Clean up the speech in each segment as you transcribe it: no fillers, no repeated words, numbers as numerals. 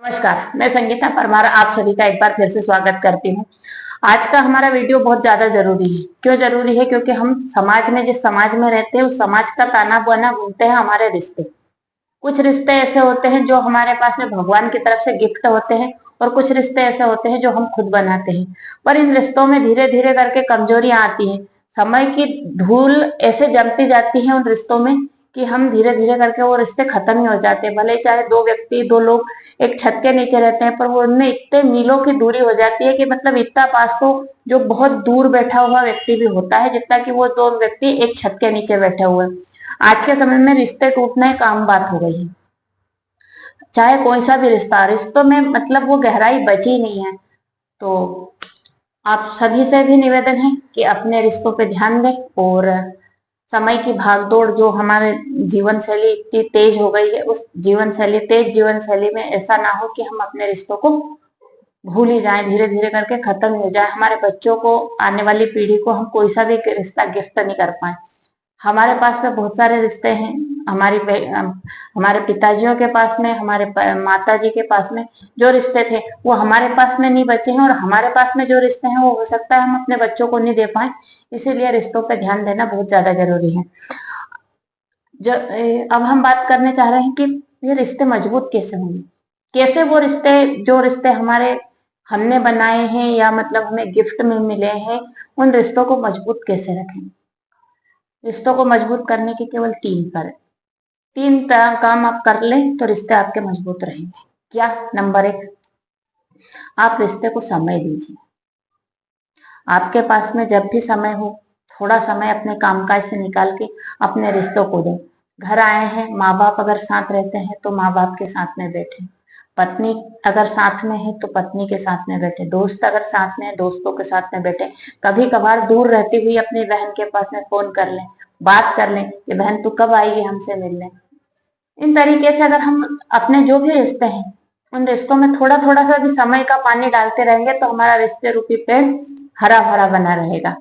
नमस्कार, मैं संगीता परमार आप सभी का एक बार फिर से स्वागत करती हूँ। आज का हमारा वीडियो बहुत ज्यादा जरूरी है। क्यों जरूरी है? क्योंकि हम समाज में जिस समाज में रहते हैं उस समाज का ताना बाना बोलते हैं हमारे रिश्ते। कुछ रिश्ते ऐसे होते हैं जो हमारे पास में भगवान की तरफ से गिफ्ट होते हैं और कुछ रिश्ते ऐसे होते हैं जो हम खुद बनाते हैं। पर इन रिश्तों में धीरे धीरे करके कमजोरियां आती हैं। समय की धूल ऐसे जमती जाती है उन रिश्तों में कि हम धीरे धीरे करके वो रिश्ते खत्म ही हो जाते हैं। भले चाहे दो लोग एक छत के नीचे रहते हैं पर वो उनमें इतने मीलों की दूरी हो जाती है कि मतलब इतना पास तो जो बहुत दूर बैठा हुआ व्यक्ति भी होता है जितना कि वो दो व्यक्ति एक छत के नीचे बैठे हुए हैं। आज के समय में रिश्ते टूटना एक आम बात हो गई है। चाहे कोई सा भी रिश्ता, रिश्तों में मतलब वो गहराई बची नहीं है। तो आप सभी से भी निवेदन है कि अपने रिश्तों पे ध्यान दें और समय की भागदौड़ जो हमारे जीवन शैली इतनी तेज हो गई है उस तेज जीवन शैली में ऐसा ना हो कि हम अपने रिश्तों को भूल ही जाएं, धीरे धीरे करके खत्म हो जाए। हमारे बच्चों को, आने वाली पीढ़ी को हम कोई सा भी रिश्ता गिफ्ट नहीं कर पाए। हमारे पास में बहुत सारे रिश्ते हैं। हमारे पिताजियों के पास में, हमारे माता जी के पास में जो रिश्ते थे वो हमारे पास में नहीं बचे हैं और हमारे पास में जो रिश्ते हैं वो हो सकता है हम अपने बच्चों को नहीं दे पाए। इसीलिए रिश्तों पर ध्यान देना बहुत ज्यादा जरूरी है। अब हम बात करने चाह रहे हैं कि ये रिश्ते मजबूत कैसे होंगे। कैसे वो रिश्ते, जो रिश्ते हमने बनाए हैं या मतलब हमें गिफ्ट में मिले हैं, उन रिश्तों को मजबूत कैसे रखें। रिश्तों को मजबूत करने के केवल तीन काम आप कर लें तो रिश्ते आपके मजबूत रहेंगे। क्या? नंबर 1, आप रिश्ते को समय दीजिए। आपके पास में जब भी समय हो, थोड़ा समय अपने कामकाज से निकाल के अपने रिश्तों को दो। घर आए हैं, माँ बाप अगर साथ रहते हैं तो माँ बाप के साथ में बैठे, पत्नी अगर साथ में है तो पत्नी के साथ में बैठे, दोस्त अगर साथ में है दोस्तों के साथ में बैठे। कभी कभार दूर रहती हुई अपनी बहन के पास में फोन कर लें, बात कर लें कि बहन तू कब आएगी हमसे मिलने। इन तरीके से अगर हम अपने जो भी रिश्ते हैं उन रिश्तों में थोड़ा थोड़ा सा भी समय का पानी डालते रहेंगे तो हमारा रिश्ते रूपी पेड़ हरा भरा बना रहेगा।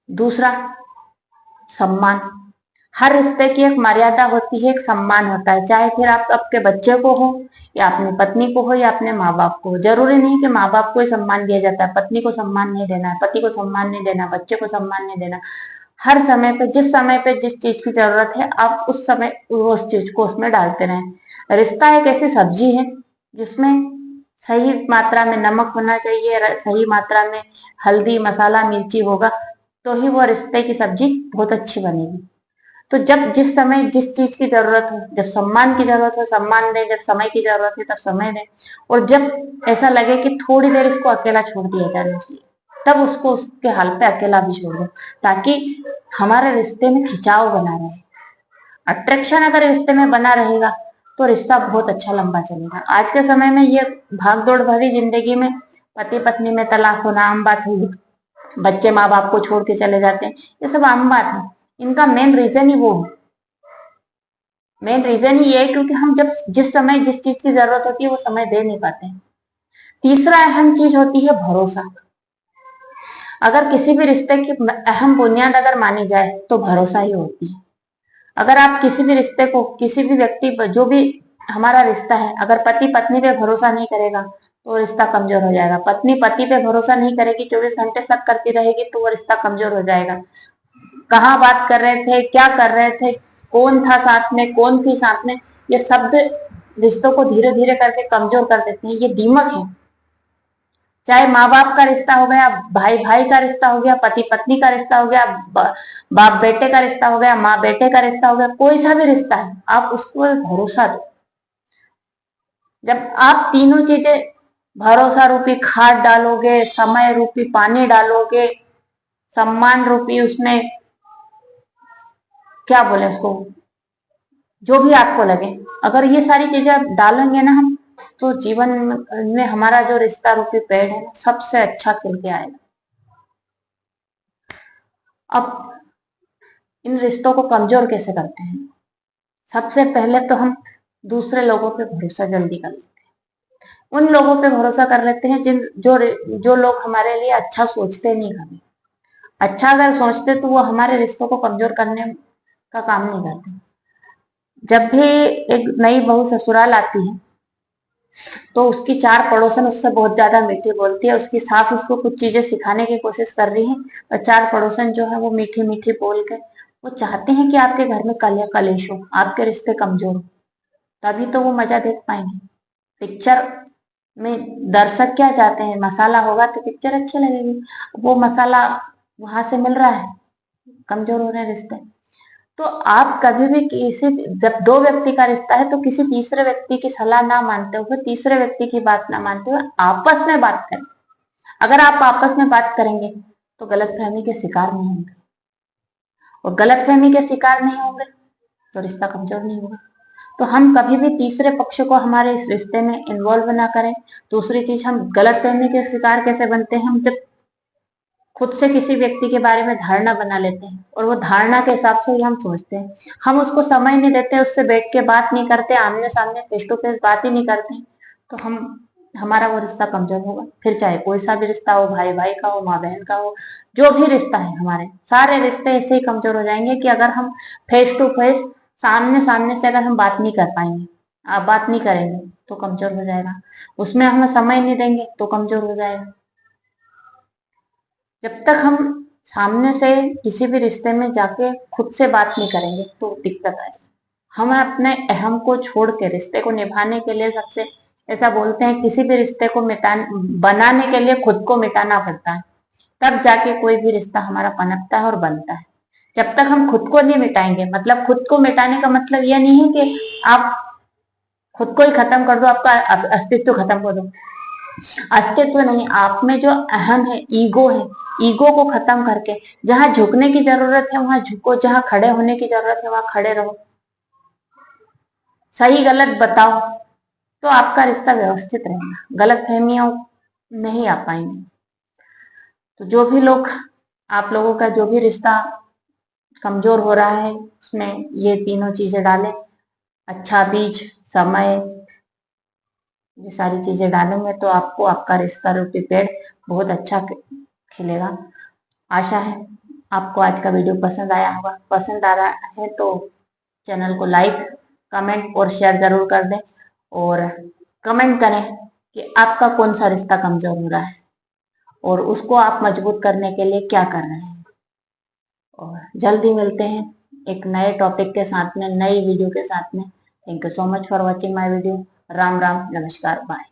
दूसरा, सम्मान। हर रिश्ते की एक मर्यादा होती है, एक सम्मान होता है। चाहे फिर आप आपके बच्चे को हो या अपनी पत्नी को हो या अपने माँ बाप को हो। जरूरी नहीं कि माँ बाप को ही सम्मान दिया जाता है, पत्नी को सम्मान नहीं देना है, पति को सम्मान नहीं देना, बच्चे को सम्मान नहीं देना। हर समय पे, जिस समय पे जिस चीज की जरूरत है आप उस समय उस चीज को उसमें डालते रहें। रिश्ता एक ऐसी सब्जी है जिसमें सही मात्रा में नमक होना चाहिए, सही मात्रा में हल्दी मसाला मिर्ची होगा तो ही वो रिश्ते की सब्जी बहुत अच्छी बनेगी। तो जब जिस समय जिस चीज की जरूरत हो, जब सम्मान की जरूरत हो सम्मान दें, जब समय की जरूरत है तब समय दें, और जब ऐसा लगे कि थोड़ी देर इसको अकेला छोड़ दिया जाना चाहिए तब उसको उसके हाल पे अकेला भी छोड़ दो, ताकि हमारे रिश्ते में खिंचाव बना रहे। अट्रैक्शन अगर रिश्ते में बना रहेगा तो रिश्ता बहुत अच्छा लंबा चलेगा। आज के समय में ये भागदौड़ भरी जिंदगी में पति पत्नी में तलाक होना आम बात हुई, बच्चे माँ बाप को छोड़ के चले जाते हैं, ये सब आम बात है। इनका मेन रीजन ही वो है, मेन रीजन ही ये है क्योंकि हम जब जिस समय जिस चीज की जरूरत होती है वो समय दे नहीं पाते हैं। तीसरा अहम चीज होती है भरोसा। अगर किसी भी रिश्ते की अहम बुनियाद अगर मानी जाए तो भरोसा ही होती है। अगर आप किसी भी रिश्ते को, किसी भी व्यक्ति पर, जो भी हमारा रिश्ता है, अगर पति पत्नी पे भरोसा नहीं करेगा तो रिश्ता कमजोर हो जाएगा। पत्नी पति पे भरोसा नहीं करेगी, 24 घंटे शक करती रहेगी तो वो रिश्ता कमजोर हो जाएगा। कहाँ बात कर रहे थे, क्या कर रहे थे, कौन था साथ में, कौन थी साथ में, ये शब्द रिश्तों को धीरे धीरे करके कमजोर कर देते हैं। ये दीमक है। चाहे माँ बाप का रिश्ता हो गया, भाई भाई का रिश्ता हो गया, पति पत्नी का रिश्ता हो गया, बाप बेटे का रिश्ता हो गया, माँ बेटे का रिश्ता हो गया, कोई सा भी रिश्ता है आप उसको भरोसा दो। जब आप तीनों चीजें, भरोसा रूपी खाद डालोगे, समय रूपी पानी डालोगे, सम्मान रूपी उसमें क्या बोले उसको, जो भी आपको लगे, अगर ये सारी चीजें आप डालेंगे ना हम, तो जीवन में हमारा जो रिश्ता रूपी पेड़ है ना सबसे अच्छा खिल के आएगा। अब इन रिश्तों को कमजोर कैसे करते हैं? सबसे पहले तो हम दूसरे लोगों पे भरोसा जल्दी कर लेते हैं। उन लोगों पे भरोसा कर लेते हैं जो लोग हमारे लिए अच्छा सोचते नहीं कभी। अच्छा अगर सोचते तो वो हमारे रिश्तों को कमजोर करने का काम नहीं करते। जब भी एक नई बहू ससुराल आती है तो उसकी चार पड़ोसन उससे बहुत ज्यादा मीठी बोलती है, उसकी सास उसको कुछ चीजें सिखाने की कोशिश कर रही है, और चार पड़ोसन जो है वो मीठी मीठी बोल के वो चाहते हैं कि आपके घर में कलह कलेश हो, आपके रिश्ते कमजोर हो, तभी तो वो मजा देख पाएंगे। पिक्चर में दर्शक क्या चाहते हैं, मसाला होगा तो पिक्चर अच्छी लगेगी, वो मसाला वहां से मिल रहा है, कमजोर हो रहे हैं रिश्ते। तो आप कभी भी किसी, जब दो व्यक्ति का रिश्ता है तो किसी तीसरे व्यक्ति की सलाह ना मानते हुए, तीसरे व्यक्ति की बात ना मानते हुए आपस में बात करें। अगर आप आपस में बात करेंगे तो गलतफहमी के शिकार नहीं होंगे, और गलतफहमी के शिकार नहीं होंगे तो रिश्ता कमजोर नहीं होगा। तो हम कभी भी तीसरे पक्ष को हमारे इस रिश्ते में इन्वॉल्व ना करें। दूसरी चीज, हम गलतफहमी के शिकार कैसे बनते हैं, हम जब खुद से किसी व्यक्ति के बारे में धारणा बना लेते हैं और वो धारणा के हिसाब से ही हम सोचते हैं, हम उसको समय नहीं देते, उससे बैठ के बात नहीं करते, आमने सामने फेस टू फेस बात ही नहीं करते, तो हम हमारा वो रिश्ता कमजोर होगा। फिर चाहे कोई सा भी रिश्ता हो, भाई भाई का हो, माँ बहन का हो, जो भी रिश्ता है, हमारे सारे रिश्ते ऐसे ही कमजोर हो जाएंगे कि अगर हम फेस टू फेस, सामने सामने से अगर हम बात नहीं कर पाएंगे, आप बात नहीं करेंगे तो कमजोर हो जाएगा। उसमें हम समय नहीं देंगे तो कमजोर हो जाएगा। जब तक हम सामने से किसी भी रिश्ते में जाके खुद से बात नहीं करेंगे तो दिक्कत आ जाएगी। हम अपने अहम को छोड़ के रिश्ते को निभाने के लिए, सबसे ऐसा बोलते हैं, किसी भी रिश्ते को बनाने के लिए खुद को मिटाना पड़ता है, तब जाके कोई भी रिश्ता हमारा पनपता है और बनता है। जब तक हम खुद को नहीं मिटाएंगे, मतलब खुद को मिटाने का मतलब यह नहीं है कि आप खुद को ही खत्म कर दो, आपका अस्तित्व खत्म कर दो। अस्तित्व नहीं, आप में जो अहम है, ईगो है, ईगो को खत्म करके जहां झुकने की जरूरत है वहां झुको, जहां खड़े होने की जरूरत है वहां खड़े रहो, सही गलत बताओ, तो आपका रिश्ता व्यवस्थित रहेगा, गलत फहमियां नहीं आ पाएंगी। तो जो भी लोग, आप लोगों का जो भी रिश्ता कमजोर हो रहा है उसमें ये तीनों चीजें डालें, अच्छा बीज, समय, ये सारी चीजें डालेंगे तो आपको आपका रिश्ता रूपी पेड़ बहुत अच्छा खिलेगा। आशा है आपको आज का वीडियो पसंद आया होगा। पसंद आ रहा है तो चैनल को लाइक, कमेंट और शेयर जरूर कर दें, और कमेंट करें कि आपका कौन सा रिश्ता कमजोर हो रहा है और उसको आप मजबूत करने के लिए क्या कर रहे हैं। और जल्दी मिलते हैं एक नए टॉपिक के साथ में, नई वीडियो के साथ में। Thank you so much for watching my video. Ram Ram, नमस्कार, बाय।